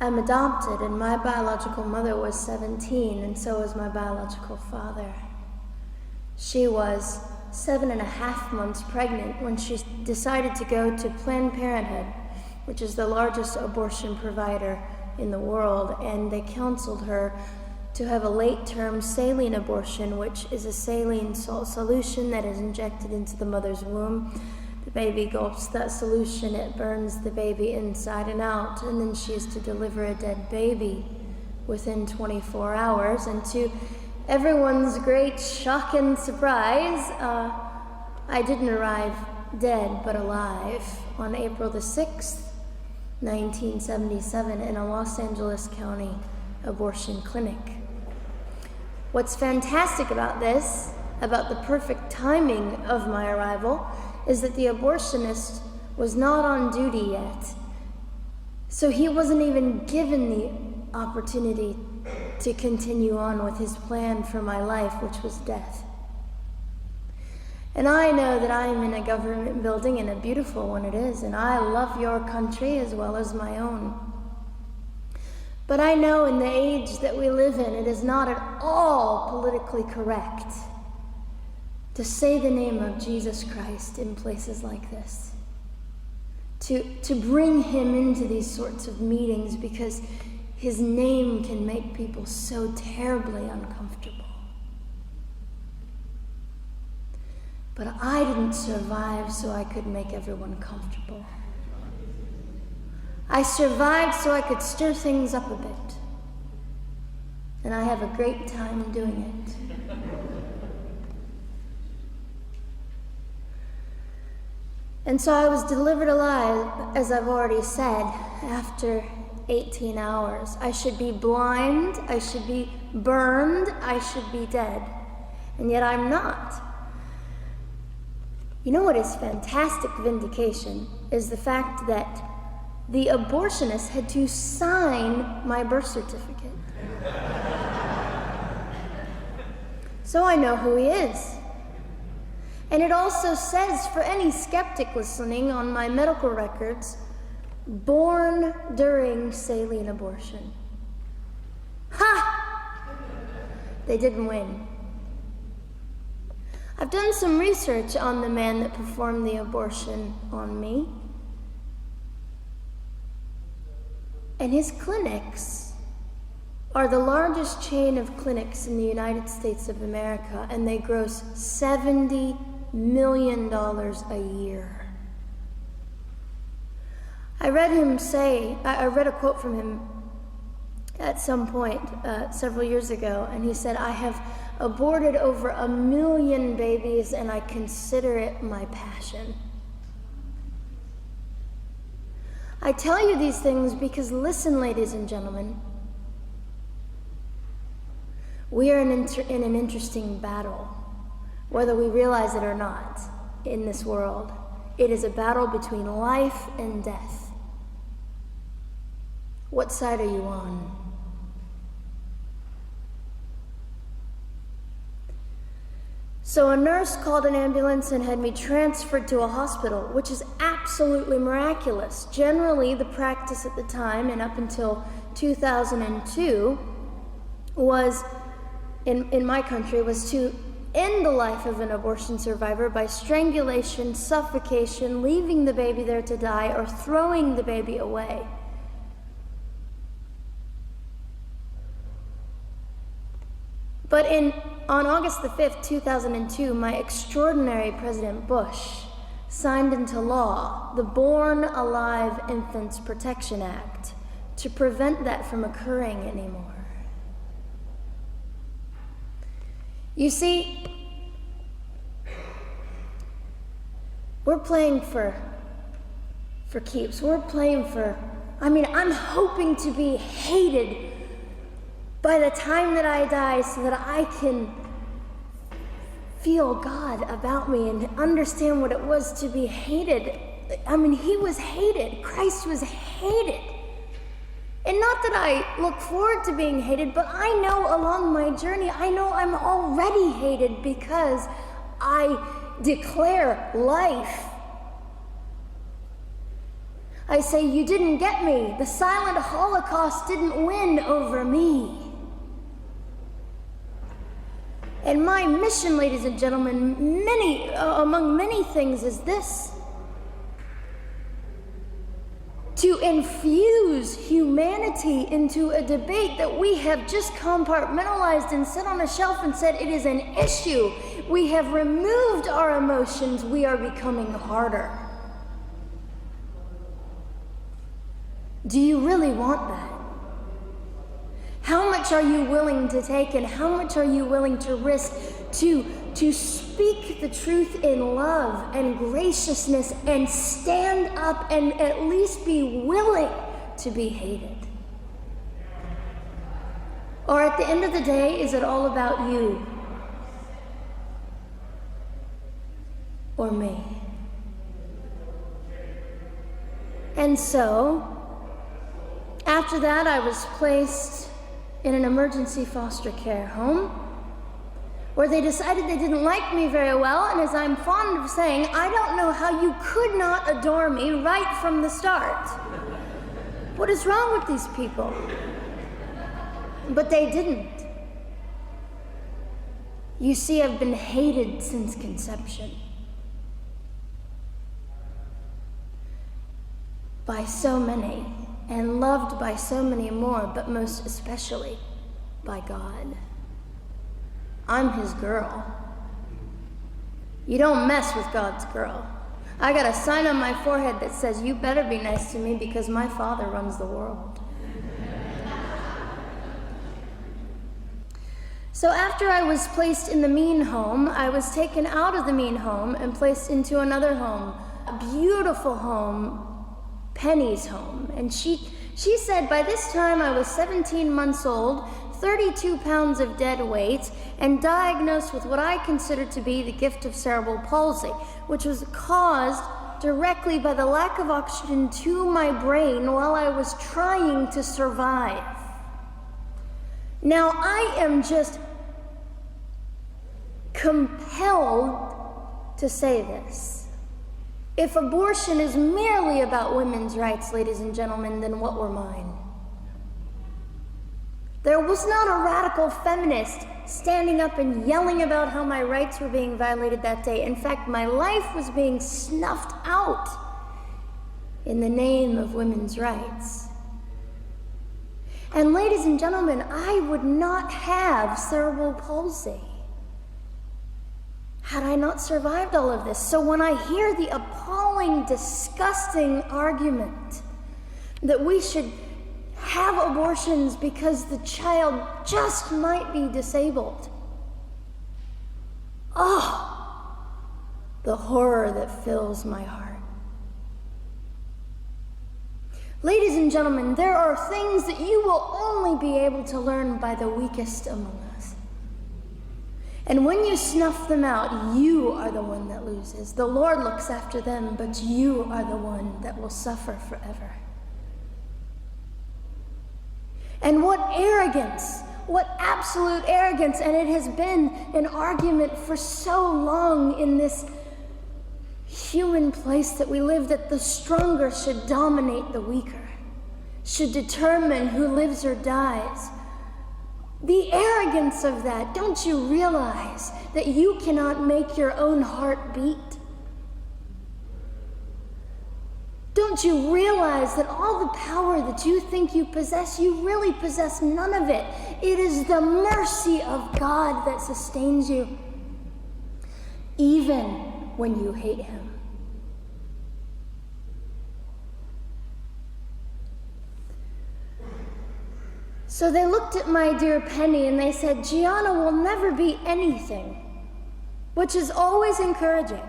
I'm adopted, and my biological mother was 17, and so was my biological father. She was 7.5 months pregnant when she decided to go to Planned Parenthood, which is the largest abortion provider in the world, and they counseled her to have a late-term saline abortion, which is a saline salt solution that is injected into the mother's womb. The baby gulps that solution, it burns the baby inside and out, and then she is to deliver a dead baby within 24 hours. And to everyone's great shock and surprise, I didn't arrive dead but alive on April the 6th, 1977 in a Los Angeles County abortion clinic. What's fantastic about this, about the perfect timing of my arrival, is that the abortionist was not on duty yet. So he wasn't even given the opportunity to continue on with his plan for my life, which was death. And I know that I am in a government building, and a beautiful one it is, and I love your country as well as my own. But I know in the age that we live in, it is not at all politically correct to say the name of Jesus Christ in places like this. To bring him into these sorts of meetings, because his name can make people so terribly uncomfortable. But I didn't survive so I could make everyone comfortable. I survived so I could stir things up a bit. And I have a great time doing it. And so I was delivered alive, as I've already said, after 18 hours. I should be blind, I should be burned, I should be dead. And yet I'm not. You know what is fantastic vindication is the fact that the abortionist had to sign my birth certificate. So I know who he is. And it also says, for any skeptic listening, on my medical records, born during saline abortion. Ha! They didn't win. I've done some research on the man that performed the abortion on me. And his clinics are the largest chain of clinics in the United States of America, and they gross $70 million a year. I read a quote from him at some point several years ago, and he said, "I have aborted over 1 million babies, and I consider it my passion." I tell you these things because, listen, ladies and gentlemen, we are in an interesting battle, whether we realize it or not, in this world. It is a battle between life and death. What side are you on? So a nurse called an ambulance and had me transferred to a hospital, which is absolutely miraculous. Generally, the practice at the time, and up until 2002, was, in my country, was to end the life of an abortion survivor by strangulation, suffocation, leaving the baby there to die, or throwing the baby away. But on August the 5th, 2002, my extraordinary President Bush signed into law the Born Alive Infants Protection Act to prevent that from occurring anymore. You see, we're playing for keeps. We're playing I'm hoping to be hated by the time that I die, so that I can feel God about me and understand what it was to be hated. He was hated. Christ was hated. And not that I look forward to being hated, but I know along my journey, I know I'm already hated because I declare life. I say, you didn't get me. The silent Holocaust didn't win over me. And my mission, ladies and gentlemen, among many things, is this: to infuse humanity into a debate that we have just compartmentalized and set on a shelf and said it is an issue. We have removed our emotions. We are becoming harder. Do you really want that? How much are you willing to take, and how much are you willing to risk to speak the truth in love and graciousness and stand up and at least be willing to be hated? Or at the end of the day, is it all about you or me? And so, after that, I was placed in an emergency foster care home where they decided they didn't like me very well, and as I'm fond of saying, I don't know how you could not adore me right from the start. What is wrong with these people? But they didn't. You see, I've been hated since conception by so many, and loved by so many more, but most especially by God. I'm his girl. You don't mess with God's girl. I got a sign on my forehead that says, you better be nice to me because my Father runs the world. So after I was placed in the mean home, I was taken out of the mean home and placed into another home, a beautiful home, Penny's home. And she said by this time I was 17 months old, 32 pounds of dead weight, and diagnosed with what I considered to be the gift of cerebral palsy, which was caused directly by the lack of oxygen to my brain while I was trying to survive. Now, I am just compelled to say this. If abortion is merely about women's rights, ladies and gentlemen, then what were mine? There was not a radical feminist standing up and yelling about how my rights were being violated that day. In fact, my life was being snuffed out in the name of women's rights. And ladies and gentlemen, I would not have cerebral palsy had I not survived all of this. So when I hear the appalling, disgusting argument that we should have abortions because the child just might be disabled, oh, the horror that fills my heart. Ladies and gentlemen, there are things that you will only be able to learn by the weakest among us. And when you snuff them out, you are the one that loses. The Lord looks after them, but you are the one that will suffer forever. And what arrogance, what absolute arrogance, and it has been an argument for so long in this human place that we live, that the stronger should dominate the weaker, should determine who lives or dies. The arrogance of that, don't you realize that you cannot make your own heart beat? Don't you realize that all the power that you think you possess, you really possess none of it? It is the mercy of God that sustains you, even when you hate him. So they looked at my dear Penny and they said, Gianna will never be anything, which is always encouraging.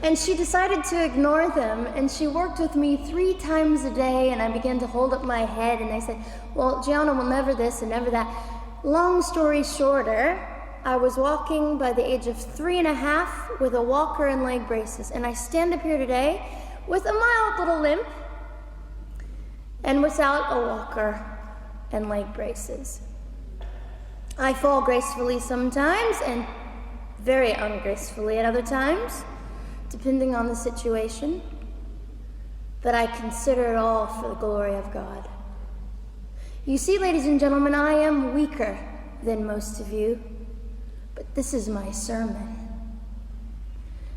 And she decided to ignore them, and she worked with me 3 times a day, and I began to hold up my head, and I said, well, Gianna will never this and never that. Long story shorter, I was walking by the age of 3.5 with a walker and leg braces, and I stand up here today with a mild little limp and without a walker and leg braces. I fall gracefully sometimes and very ungracefully at other times, depending on the situation. but I consider it all for the glory of God. You see, ladies and gentlemen, I am weaker than most of you, but this is my sermon.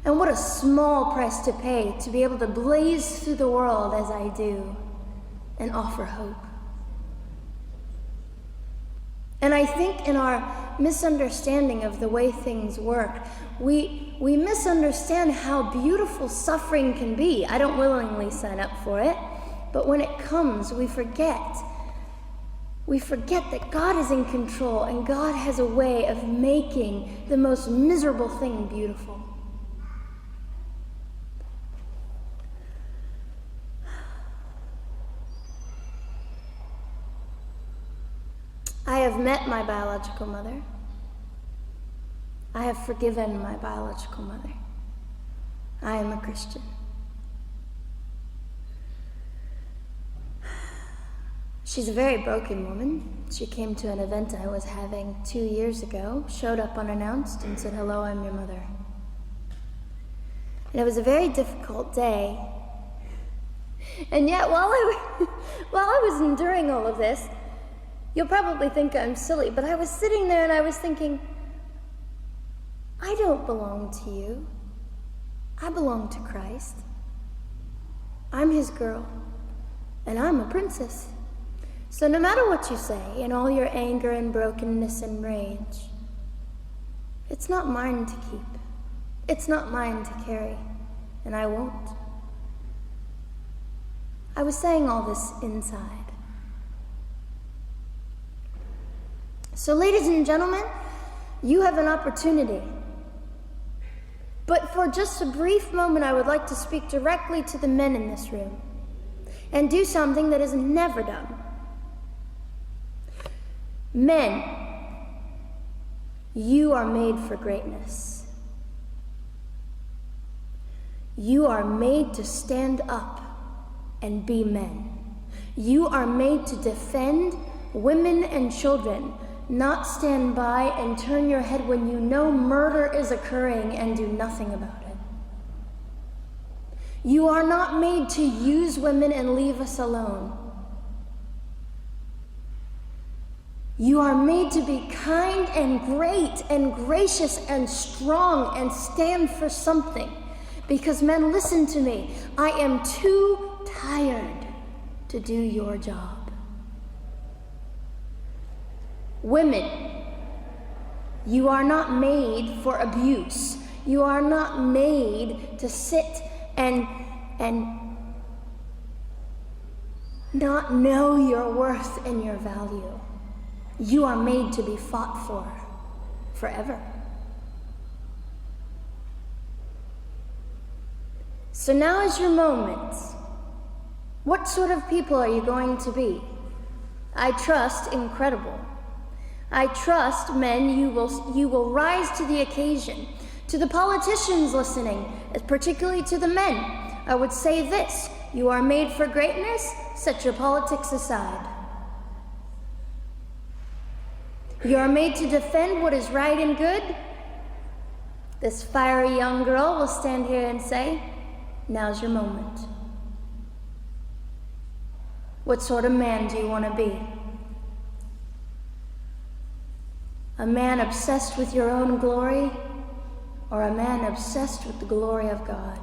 And what a small price to pay to be able to blaze through the world as I do and offer hope. And I think in our misunderstanding of the way things work, we misunderstand how beautiful suffering can be. I don't willingly sign up for it, but when it comes, we forget that God is in control and God has a way of making the most miserable thing beautiful. I have met my biological mother. I have forgiven my biological mother. I am a Christian. She's a very broken woman. She came to an event I was having 2 years ago, showed up unannounced, and said, "Hello, I'm your mother." And it was a very difficult day. And yet, while I was enduring all of this, you'll probably think I'm silly, but I was sitting there and I was thinking, I don't belong to you. I belong to Christ. I'm his girl, and I'm a princess. So no matter what you say, in all your anger and brokenness and rage, it's not mine to keep. It's not mine to carry, and I won't. I was saying all this inside. So, ladies and gentlemen, you have an opportunity. But for just a brief moment, I would like to speak directly to the men in this room and do something that is never done. Men, you are made for greatness. You are made to stand up and be men. You are made to defend women and children, not stand by and turn your head when you know murder is occurring and do nothing about it. You are not made to use women and leave us alone. You are made to be kind and great and gracious and strong and stand for something. Because men, listen to me, I am too tired to do your job. Women, you are not made for abuse. You are not made to sit and not know your worth and your value. You are made to be fought for forever. So now is your moment. What sort of people are you going to be? I trust incredible. I trust, men, you will rise to the occasion. To the politicians listening, particularly to the men, I would say this: you are made for greatness, set your politics aside. You are made to defend what is right and good. This fiery young girl will stand here and say, now's your moment. What sort of man do you want to be? A man obsessed with your own glory, or a man obsessed with the glory of God?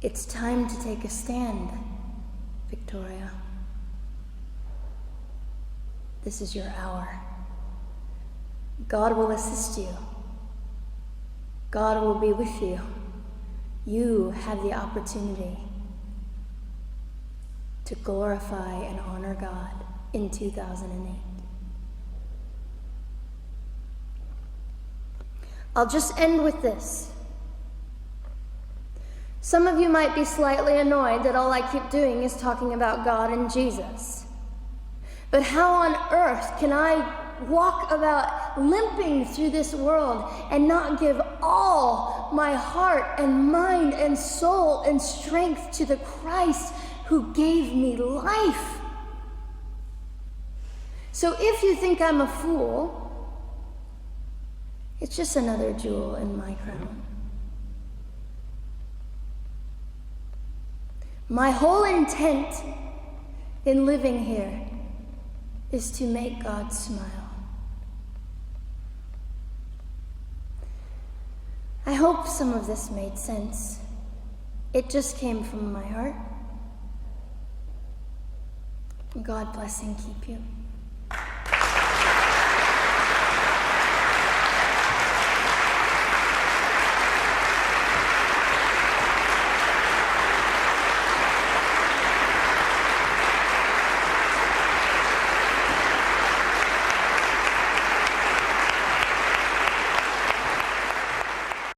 It's time to take a stand, Victoria. This is your hour. God will assist you. God will be with you. You have the opportunity to glorify and honor God in 2008. I'll just end with this. Some of you might be slightly annoyed that all I keep doing is talking about God and Jesus. But how on earth can I walk about limping through this world and not give all my heart and mind and soul and strength to the Christ who gave me life? So if you think I'm a fool, It's just another jewel in my crown. My whole intent in living here is to make God smile. I hope some of this made sense. It just came from my heart. God bless and keep you.